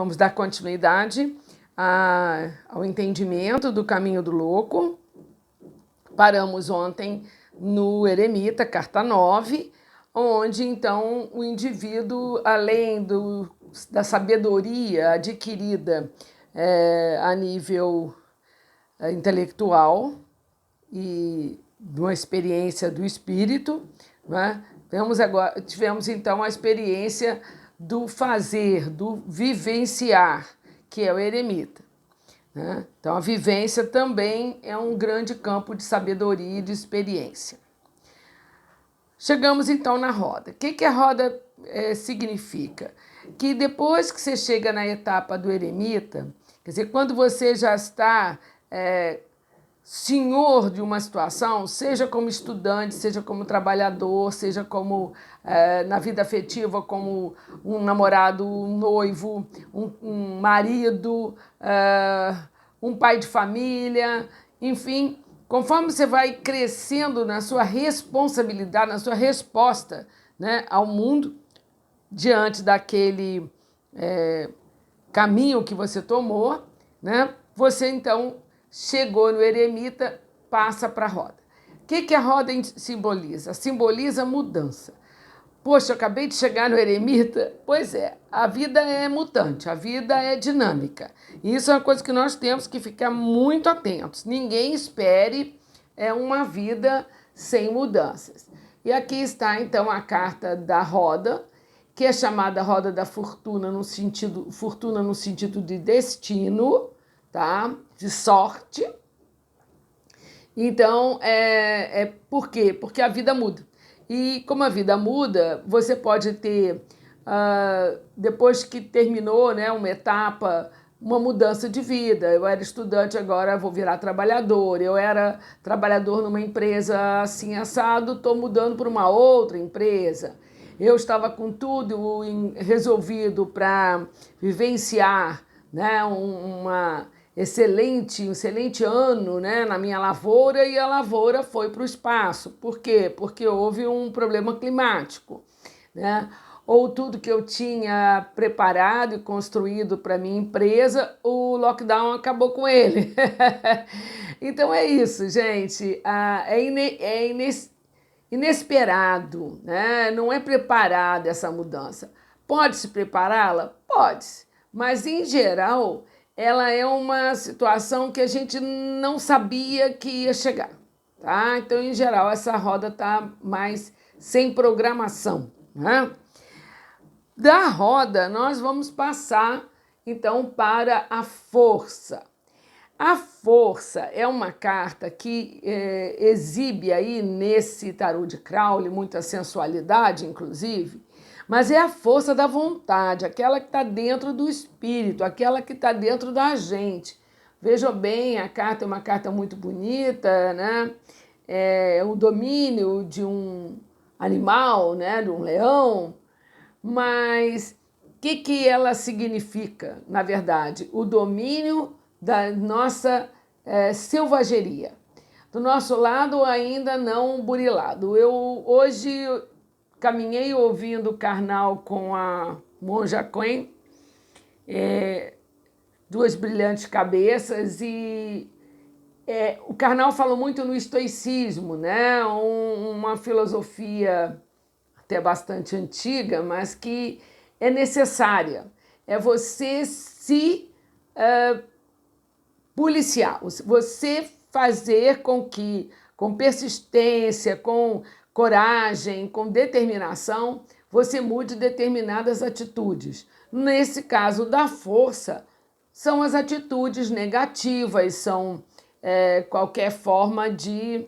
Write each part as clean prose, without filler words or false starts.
Vamos dar continuidade ao entendimento do caminho do louco. Paramos ontem no Eremita, carta 9, onde então o indivíduo, além da sabedoria adquirida a nível intelectual e de uma experiência do espírito, né? Tivemos então a experiência do fazer, do vivenciar, que é o eremita, né? Então a vivência também é um grande campo de sabedoria e de experiência. Chegamos então na roda. O que a roda significa? Que depois que você chega na etapa do eremita, quer dizer, quando você já está senhor de uma situação, seja como estudante, seja como trabalhador, seja como na vida afetiva, como um namorado, um noivo, um marido, um pai de família, enfim, conforme você vai crescendo na sua responsabilidade, na sua resposta, né, ao mundo, diante daquele caminho que você tomou, né, você então chegou no eremita, passa para a roda. O que a roda simboliza? Simboliza mudança. Poxa, eu acabei de chegar no eremita. Pois é, a vida é mutante, a vida é dinâmica. E isso é uma coisa que nós temos que ficar muito atentos. Ninguém espere uma vida sem mudanças. E aqui está então a carta da roda, que é chamada roda da fortuna no sentido de destino, tá? De sorte. Então, por quê? Porque a vida muda. E como a vida muda, você pode ter, depois que terminou, né, uma etapa, uma mudança de vida. Eu era estudante, agora vou virar trabalhador. Eu era trabalhador numa empresa assim assado, estou mudando para uma outra empresa. Eu estava com tudo resolvido para vivenciar, né, um excelente ano, né, na minha lavoura, e a lavoura foi para o espaço. Por quê? Porque houve um problema climático, né? Ou tudo que eu tinha preparado e construído para minha empresa, o lockdown acabou com ele. Então é isso, gente. Inesperado, né? Não é preparada essa mudança. Pode-se prepará-la? Pode-se. Mas, em geral, ela é uma situação que a gente não sabia que ia chegar, tá? Então, em geral, essa roda está mais sem programação, né? Da roda, nós vamos passar, então, para a força. A força é uma carta que exibe aí nesse tarô de Crowley muita sensualidade, inclusive, mas é a força da vontade, aquela que está dentro do espírito, aquela que está dentro da gente. Vejam bem, a carta é uma carta muito bonita, né? É o domínio de um animal, né? De um leão, mas o que ela significa, na verdade? O domínio da nossa selvageria. Do nosso lado, ainda não burilado. Eu hoje caminhei ouvindo o Karnal com a Monja Coen, duas brilhantes cabeças, e o Karnal falou muito no estoicismo, né? Uma filosofia até bastante antiga, mas que é necessária. É você se policiar, você fazer com que, com persistência, com coragem, com determinação, você mude determinadas atitudes. Nesse caso da força, são as atitudes negativas, são qualquer forma de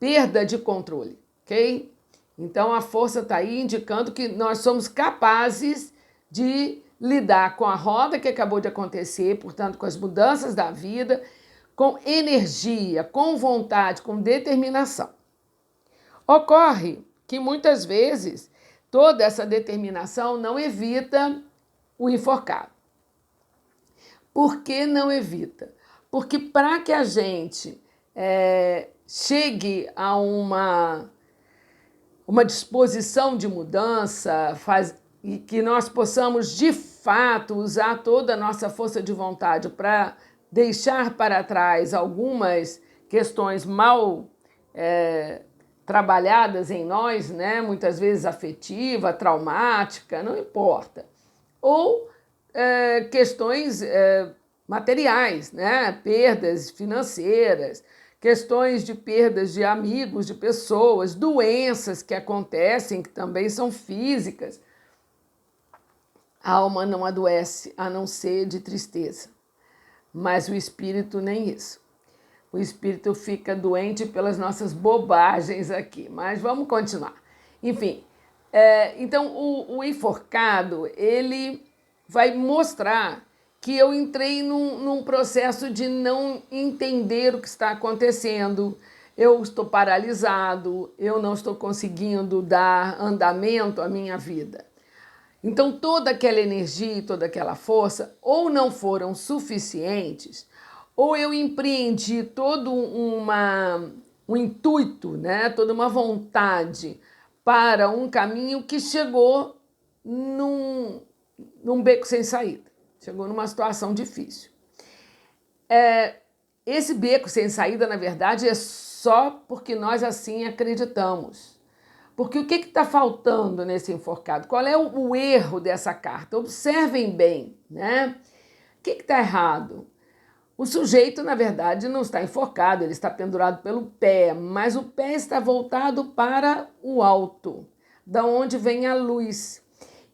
perda de controle, ok? Então a força está aí indicando que nós somos capazes de lidar com a roda que acabou de acontecer, portanto, com as mudanças da vida, com energia, com vontade, com determinação. Ocorre que muitas vezes toda essa determinação não evita o enforcado. Por que não evita? Porque para que a gente chegue a uma disposição de mudança, e que nós possamos, de fato, usar toda a nossa força de vontade para deixar para trás algumas questões mal trabalhadas em nós, né? Muitas vezes afetiva, traumática, não importa. Ou questões materiais, né? Perdas financeiras, questões de perdas de amigos, de pessoas, doenças que acontecem, que também são físicas. A alma não adoece a não ser de tristeza, mas o espírito nem isso. O espírito fica doente pelas nossas bobagens aqui, mas vamos continuar. Enfim, então o enforcado, ele vai mostrar que eu entrei num processo de não entender o que está acontecendo, eu estou paralisado, eu não estou conseguindo dar andamento à minha vida. Então toda aquela energia e toda aquela força ou não foram suficientes, ou eu empreendi todo um intuito, né? Toda uma vontade para um caminho que chegou num beco sem saída, chegou numa situação difícil. Esse beco sem saída, na verdade, é só porque nós assim acreditamos. Porque o que está faltando nesse enforcado? Qual é o erro dessa carta? Observem bem, né? O que está errado? O sujeito, na verdade, não está enforcado, ele está pendurado pelo pé, mas o pé está voltado para o alto, da onde vem a luz.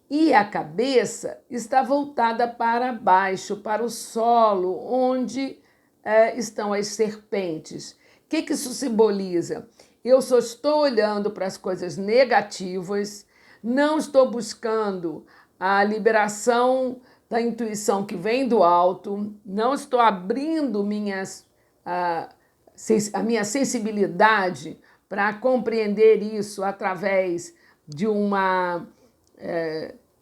E a cabeça está voltada para baixo, para o solo, onde estão as serpentes. O que isso simboliza? Eu só estou olhando para as coisas negativas, não estou buscando a liberação da intuição que vem do alto, não estou abrindo a minha sensibilidade para compreender isso através de uma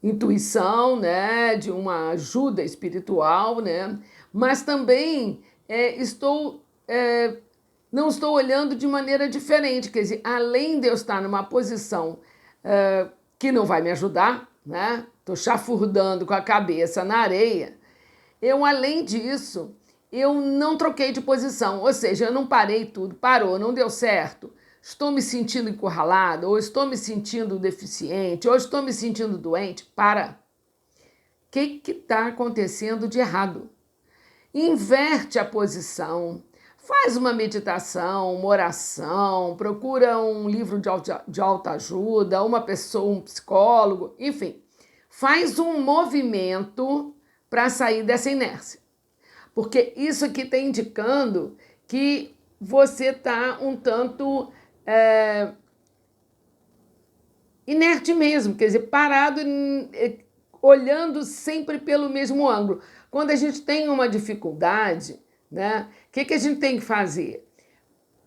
intuição, né, de uma ajuda espiritual, né, mas também não estou olhando de maneira diferente, quer dizer, além de eu estar numa posição que não vai me ajudar, né? Estou chafurdando com a cabeça na areia, além disso, eu não troquei de posição, ou seja, eu não parei tudo, parou, não deu certo, estou me sentindo encurralada, ou estou me sentindo deficiente, ou estou me sentindo doente, para. O que está acontecendo de errado? Inverte a posição, faz uma meditação, uma oração, procura um livro de autoajuda, uma pessoa, um psicólogo, enfim. Faz um movimento para sair dessa inércia. Porque isso aqui está indicando que você está um tanto inerte mesmo, quer dizer, parado, olhando sempre pelo mesmo ângulo. Quando a gente tem uma dificuldade, né, o que a gente tem que fazer?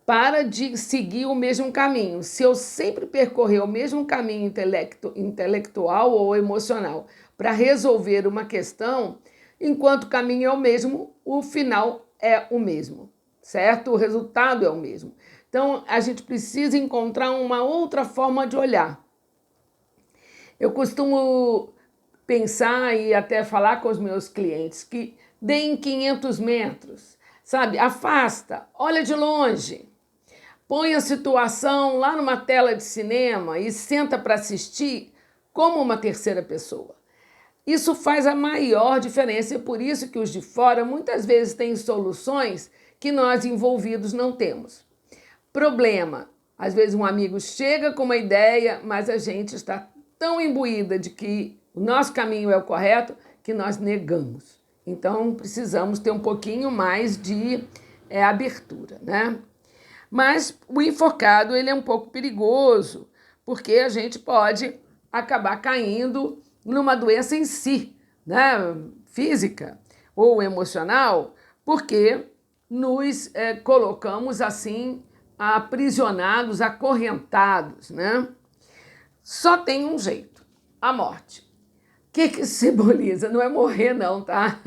Para de seguir o mesmo caminho. Se eu sempre percorrer o mesmo caminho intelectual ou emocional para resolver uma questão, enquanto o caminho é o mesmo, o final é o mesmo, certo? O resultado é o mesmo. Então, a gente precisa encontrar uma outra forma de olhar. Eu costumo pensar e até falar com os meus clientes que deem 500 metros, sabe? Afasta, olha de longe. Põe a situação lá numa tela de cinema e senta para assistir como uma terceira pessoa. Isso faz a maior diferença e é por isso que os de fora muitas vezes têm soluções que nós envolvidos não temos. Problema, às vezes um amigo chega com uma ideia, mas a gente está tão imbuída de que o nosso caminho é o correto que nós negamos. Então precisamos ter um pouquinho mais de abertura, né? Mas o enforcado ele é um pouco perigoso, porque a gente pode acabar caindo numa doença em si, né? Física ou emocional, porque nos colocamos assim aprisionados, acorrentados, né? Só tem um jeito, a morte. O que simboliza? Não é morrer não, tá?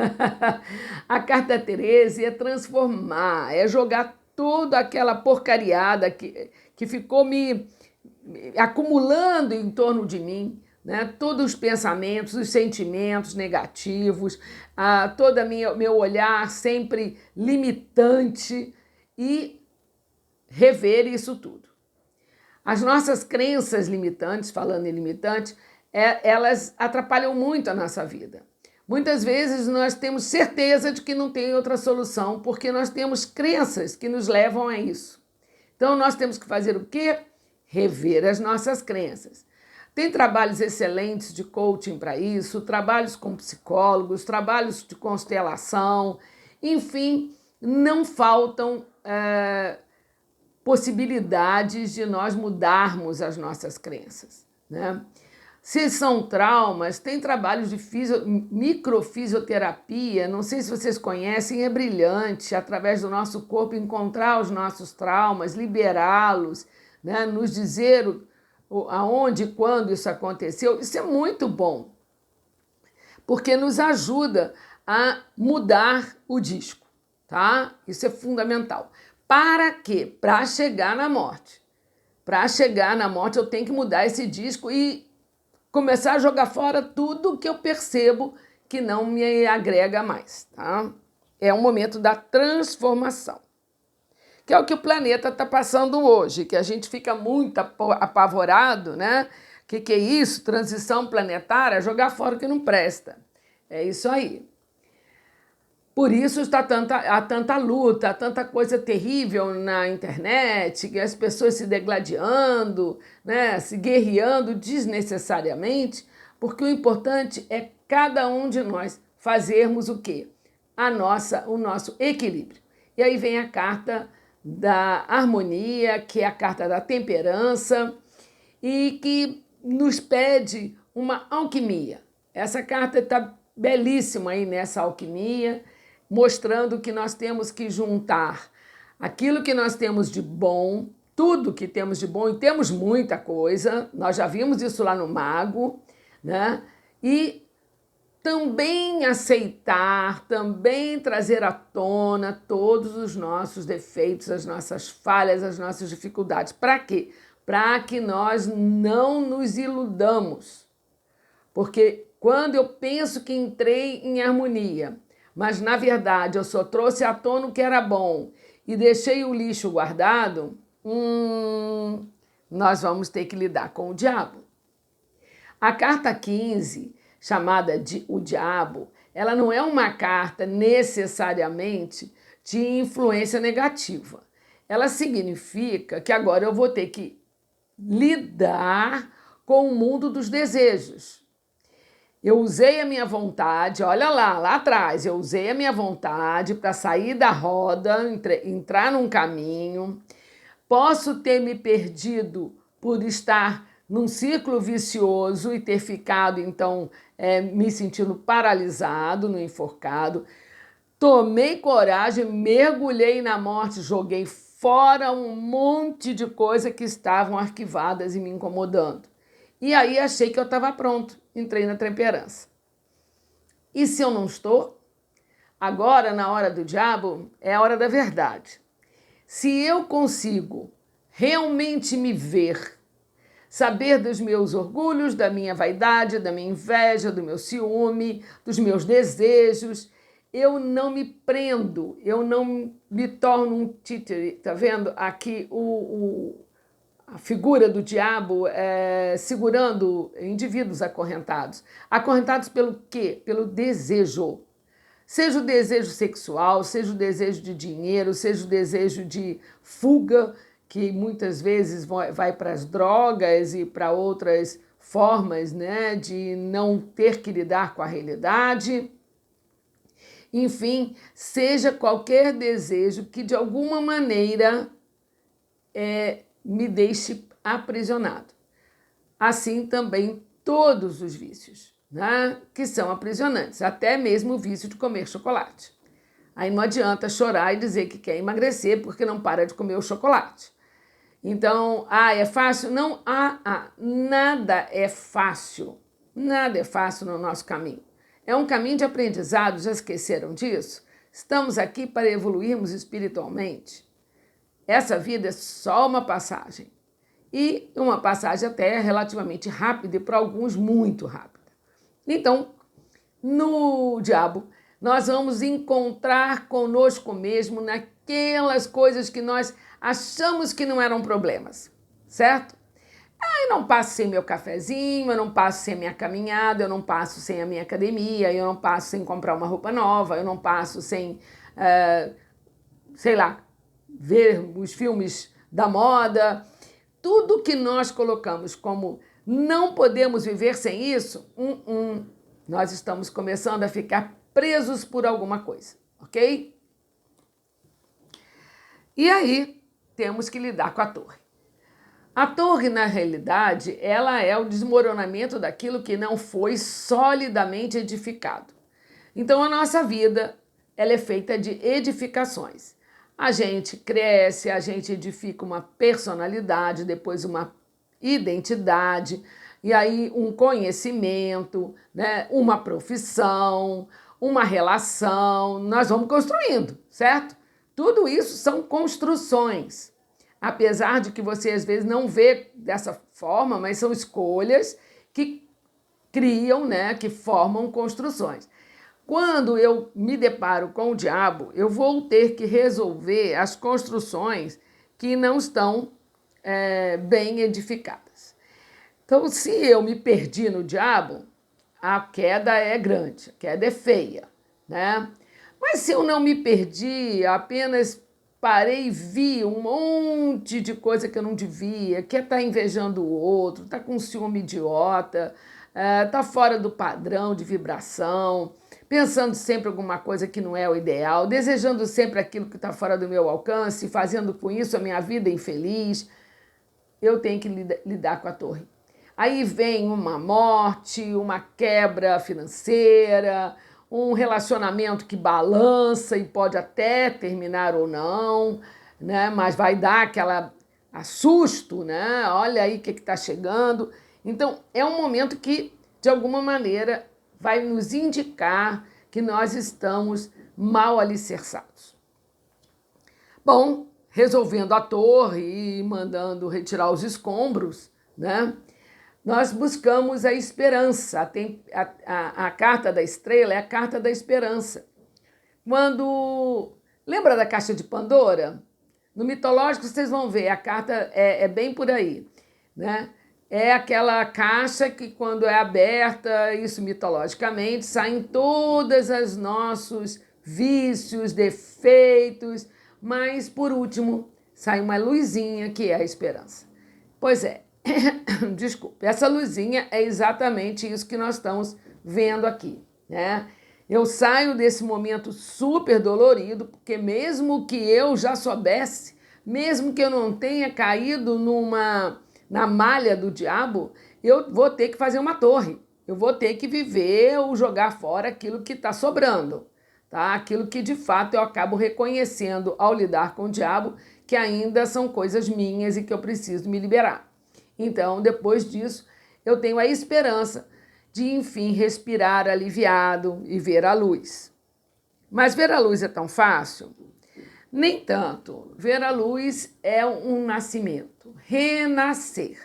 A carta Teresa é transformar, é jogar toda aquela porcariada que ficou me acumulando em torno de mim, né? Todos os pensamentos, os sentimentos negativos, todo meu olhar sempre limitante e rever isso tudo. As nossas crenças limitantes, falando em limitante, elas atrapalham muito a nossa vida. Muitas vezes nós temos certeza de que não tem outra solução, porque nós temos crenças que nos levam a isso. Então nós temos que fazer o quê? Rever as nossas crenças. Tem trabalhos excelentes de coaching para isso, trabalhos com psicólogos, trabalhos de constelação, enfim, não faltam possibilidades de nós mudarmos as nossas crenças, né? Se são traumas, tem trabalhos de microfisioterapia, não sei se vocês conhecem, é brilhante, através do nosso corpo encontrar os nossos traumas, liberá-los, né? Nos dizer aonde e quando isso aconteceu. Isso é muito bom, porque nos ajuda a mudar o disco, tá? Isso é fundamental. Para quê? Para chegar na morte. Para chegar na morte eu tenho que mudar esse disco e começar a jogar fora tudo que eu percebo que não me agrega mais, tá? É um momento da transformação, que é o que o planeta está passando hoje, que a gente fica muito apavorado, né? Que é isso? Transição planetária, jogar fora o que não presta. É isso aí. Por isso há tanta luta, há tanta coisa terrível na internet, que as pessoas se degladiando, né, se guerreando desnecessariamente, porque o importante é cada um de nós fazermos o quê? O nosso equilíbrio. E aí vem a carta da harmonia, que é a carta da temperança, e que nos pede uma alquimia. Essa carta está belíssima aí nessa alquimia, mostrando que nós temos que juntar aquilo que nós temos de bom, tudo que temos de bom, e temos muita coisa, nós já vimos isso lá no Mago, né? E também aceitar, também trazer à tona todos os nossos defeitos, as nossas falhas, as nossas dificuldades. Para quê? Para que nós não nos iludamos. Porque quando eu penso que entrei em harmonia, mas, na verdade, eu só trouxe à tona o que era bom e deixei o lixo guardado, nós vamos ter que lidar com o diabo. A carta 15, chamada de o diabo, ela não é uma carta necessariamente de influência negativa. Ela significa que agora eu vou ter que lidar com o mundo dos desejos. Eu usei a minha vontade, olha lá atrás, eu usei a minha vontade para sair da roda, entrar num caminho. Posso ter me perdido por estar num ciclo vicioso e ter ficado, então, me sentindo paralisado, no enforcado. Tomei coragem, mergulhei na morte, joguei fora um monte de coisa que estavam arquivadas e me incomodando. E aí achei que eu estava pronto, entrei na temperança. E se eu não estou? Agora, na hora do diabo, é a hora da verdade. Se eu consigo realmente me ver, saber dos meus orgulhos, da minha vaidade, da minha inveja, do meu ciúme, dos meus desejos, eu não me prendo, eu não me torno um títere. Tá vendo aqui a figura do diabo segurando indivíduos acorrentados. Acorrentados pelo quê? Pelo desejo. Seja o desejo sexual, seja o desejo de dinheiro, seja o desejo de fuga, que muitas vezes vai para as drogas e para outras formas, né, de não ter que lidar com a realidade. Enfim, seja qualquer desejo que de alguma maneira me deixe aprisionado. Assim também todos os vícios, né, que são aprisionantes, até mesmo o vício de comer chocolate. Aí não adianta chorar e dizer que quer emagrecer porque não para de comer o chocolate. Então, é fácil? Não, nada é fácil. Nada é fácil no nosso caminho. É um caminho de aprendizado, já esqueceram disso? Estamos aqui para evoluirmos espiritualmente. Essa vida é só uma passagem. e uma passagem até relativamente rápida e para alguns muito rápida. Então, no diabo, nós vamos encontrar conosco mesmo naquelas coisas que nós achamos que não eram problemas, certo? Eu não passo sem meu cafezinho, eu não passo sem minha caminhada, eu não passo sem a minha academia, eu não passo sem comprar uma roupa nova, eu não passo sem, sei lá, ver os filmes da moda. Tudo que nós colocamos como não podemos viver sem isso, nós estamos começando a ficar presos por alguma coisa, ok? E aí temos que lidar com a torre. A torre, na realidade, ela é o desmoronamento daquilo que não foi solidamente edificado. Então, a nossa vida, ela é feita de edificações. A gente cresce, a gente edifica uma personalidade, depois uma identidade, e aí um conhecimento, né? Uma profissão, uma relação, nós vamos construindo, certo? Tudo isso são construções. Apesar de que você às vezes não vê dessa forma, mas são escolhas que criam, né, que formam construções. Quando eu me deparo com o diabo, eu vou ter que resolver as construções que não estão bem edificadas. Então, se eu me perdi no diabo, a queda é grande, a queda é feia, né? Mas se eu não me perdi, apenas parei e vi um monte de coisa que eu não devia, que é estar invejando o outro, tá com ciúme idiota, tá fora do padrão de vibração, pensando sempre alguma coisa que não é o ideal, desejando sempre aquilo que está fora do meu alcance, fazendo com isso a minha vida infeliz, eu tenho que lidar com a torre. Aí vem uma morte, uma quebra financeira, um relacionamento que balança e pode até terminar ou não, né? Mas vai dar aquela assusto, né? Olha aí o que está chegando. Então, é um momento que, de alguma maneira, vai nos indicar que nós estamos mal alicerçados. Bom, resolvendo a torre e mandando retirar os escombros, né? Nós buscamos a esperança. A carta da estrela é a carta da esperança. Quando... Lembra da caixa de Pandora? No mitológico, vocês vão ver, a carta é bem por aí, né? É aquela caixa que, quando é aberta, isso mitologicamente, saem todos os nossos vícios, defeitos, mas, por último, sai uma luzinha, que é a esperança. Pois é, desculpe, essa luzinha é exatamente isso que nós estamos vendo aqui, né? Eu saio desse momento super dolorido, porque mesmo que eu já soubesse, mesmo que eu não tenha caído na malha do diabo, eu vou ter que fazer uma torre. Eu vou ter que viver ou jogar fora aquilo que está sobrando, tá? Aquilo que de fato eu acabo reconhecendo ao lidar com o diabo, que ainda são coisas minhas e que eu preciso me liberar. Então, depois disso, eu tenho a esperança de, enfim, respirar aliviado e ver a luz. Mas ver a luz é tão fácil? Nem tanto. Ver a luz é um nascimento, renascer.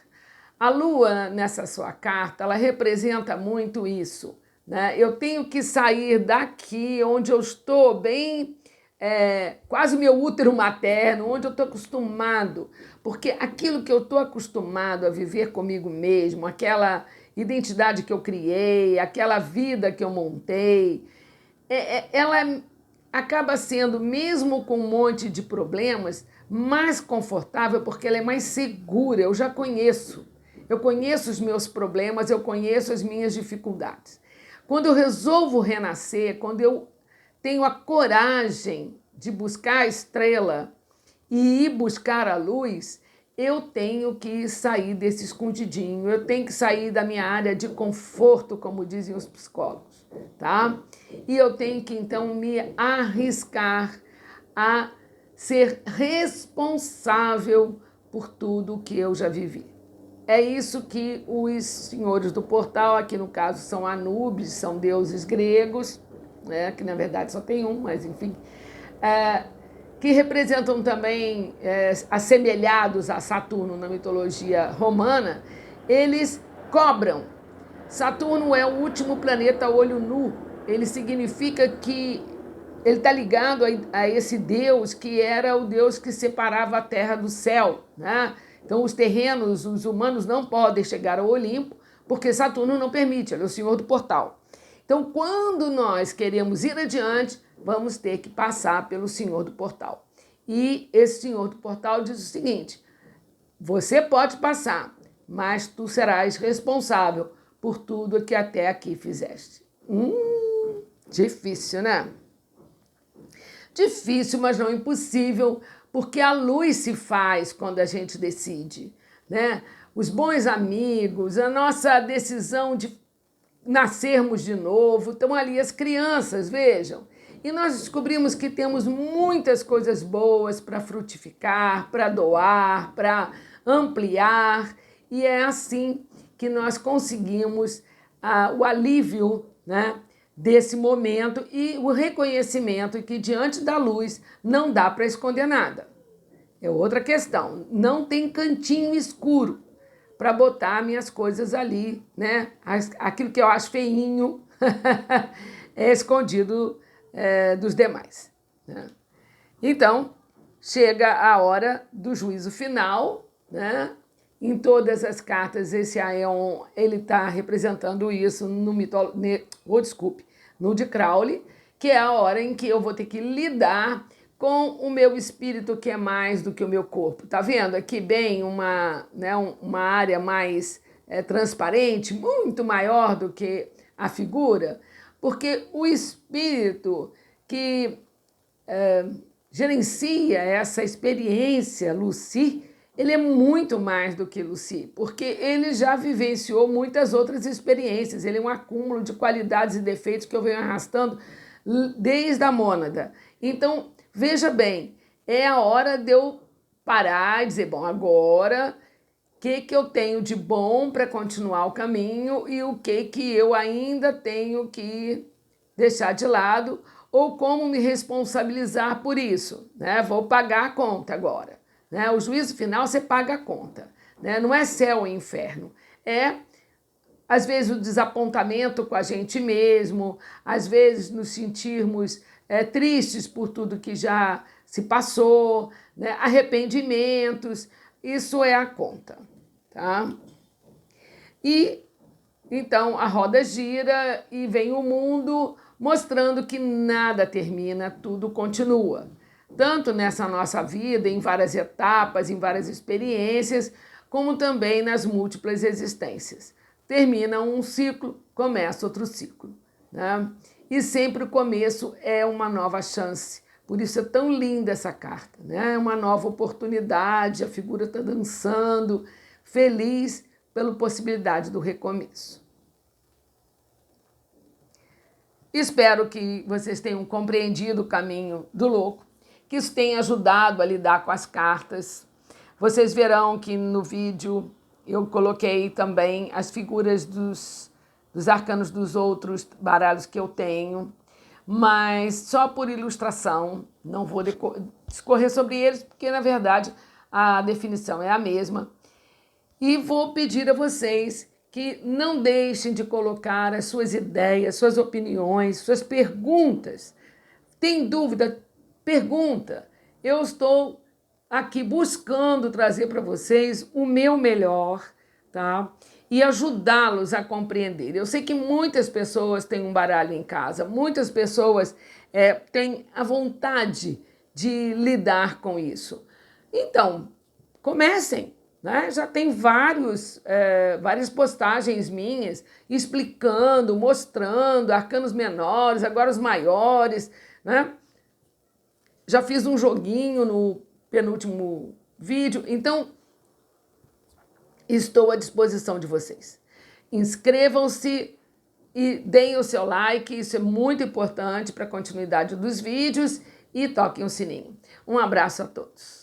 A lua, nessa sua carta, ela representa muito isso, né? Eu tenho que sair daqui, onde eu estou bem, quase meu útero materno, onde eu estou acostumado, porque aquilo que eu estou acostumado a viver comigo mesmo, aquela identidade que eu criei, aquela vida que eu montei, ela acaba sendo, mesmo com um monte de problemas, mais confortável porque ela é mais segura. Eu já conheço. Eu conheço os meus problemas, eu conheço as minhas dificuldades. Quando eu resolvo renascer, quando eu tenho a coragem de buscar a estrela e ir buscar a luz, eu tenho que sair desse escondidinho, eu tenho que sair da minha área de conforto, como dizem os psicólogos, tá? E eu tenho que, então, me arriscar a ser responsável por tudo que eu já vivi. É isso que os senhores do portal, aqui no caso são Anubis, são deuses gregos, né, que na verdade só tem um, mas enfim, que representam também, assemelhados a Saturno na mitologia romana, eles cobram. Saturno é o último planeta olho nu. Ele significa que ele está ligado a esse Deus que era o Deus que separava a terra do céu, né? Então os terrenos, os humanos não podem chegar ao Olimpo, porque Saturno não permite, ele é o senhor do portal. Então quando nós queremos ir adiante, vamos ter que passar pelo senhor do portal. E esse senhor do portal diz o seguinte: você pode passar, mas tu serás responsável por tudo que até aqui fizeste. Difícil, né? Difícil, mas não impossível, porque a luz se faz quando a gente decide, né? Os bons amigos, a nossa decisão de nascermos de novo, estão ali as crianças, vejam. E nós descobrimos que temos muitas coisas boas para frutificar, para doar, para ampliar, e é assim que nós conseguimos o alívio, né, desse momento e o reconhecimento que diante da luz não dá para esconder nada. É outra questão, não tem cantinho escuro para botar minhas coisas ali, né? Aquilo que eu acho feinho é escondido dos demais, né? Então, chega a hora do juízo final, né? Em todas as cartas, esse Aeon, ele está representando isso no de Crowley, que é a hora em que eu vou ter que lidar com o meu espírito, que é mais do que o meu corpo. Tá vendo aqui bem uma área mais transparente, muito maior do que a figura? Porque o espírito que gerencia essa experiência, Lucy, ele é muito mais do que Lucy, porque ele já vivenciou muitas outras experiências, ele é um acúmulo de qualidades e defeitos que eu venho arrastando desde a mônada. Então, veja bem, é a hora de eu parar e dizer, bom, agora, o que eu tenho de bom para continuar o caminho e o que eu ainda tenho que deixar de lado, ou como me responsabilizar por isso, né? Vou pagar a conta agora. Né? O juízo final, você paga a conta, né? Não é céu e inferno, às vezes o desapontamento com a gente mesmo, às vezes nos sentirmos tristes por tudo que já se passou, né? Arrependimentos, isso é a conta, tá? E então a roda gira e vem o mundo mostrando que nada termina, tudo continua. Tanto nessa nossa vida, em várias etapas, em várias experiências, como também nas múltiplas existências. Termina um ciclo, começa outro ciclo, né? E sempre o começo é uma nova chance. Por isso é tão linda essa carta, né? É uma nova oportunidade, a figura está dançando, feliz pela possibilidade do recomeço. Espero que vocês tenham compreendido o caminho do louco, que isso tenha ajudado a lidar com as cartas. Vocês verão que no vídeo eu coloquei também as figuras dos arcanos dos outros baralhos que eu tenho, mas só por ilustração, não vou discorrer sobre eles, porque na verdade a definição é a mesma. E vou pedir a vocês que não deixem de colocar as suas ideias, suas opiniões, suas perguntas. Tem dúvida? Pergunta. Eu estou aqui buscando trazer para vocês o meu melhor, tá? E ajudá-los a compreender. Eu sei que muitas pessoas têm um baralho em casa, muitas pessoas têm a vontade de lidar com isso. Então, comecem, né? Já tem várias postagens minhas explicando, mostrando arcanos menores, agora os maiores, né? Já fiz um joguinho no penúltimo vídeo, então estou à disposição de vocês. Inscrevam-se e deem o seu like, isso é muito importante para a continuidade dos vídeos, e toquem o sininho. Um abraço a todos.